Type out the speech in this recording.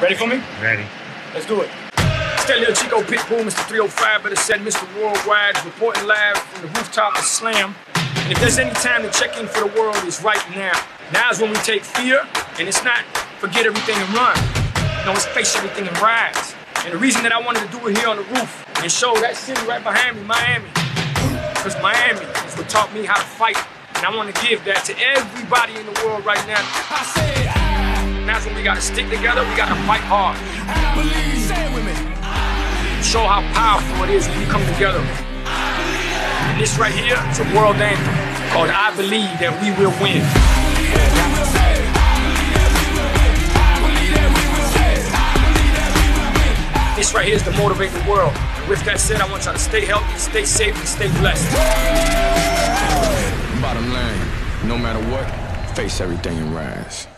Ready for me? Ready. Let's do it. Stay Lil Chico Pitbull, Mr. 305, better said Mr. Worldwide, reporting live from the rooftop of Slam. And if there's any time to check in for the world, it's right now. Now is when we take fear, and it's not forget everything and run. No, it's face everything and rise. And the reason that I wanted to do it here on the roof and show that city right behind me, Miami, because Miami is what taught me how to fight. And I want to give that to everybody in the world right now. And that's when we got to stick together, we got to fight hard. Show how powerful it is when we come together. And this right here is a world anthem called I Believe That We Will Win. This right here is to motivate the world. And with that said, I want y'all to stay healthy, stay safe, and stay blessed. Bottom line, no matter what, face everything and rise.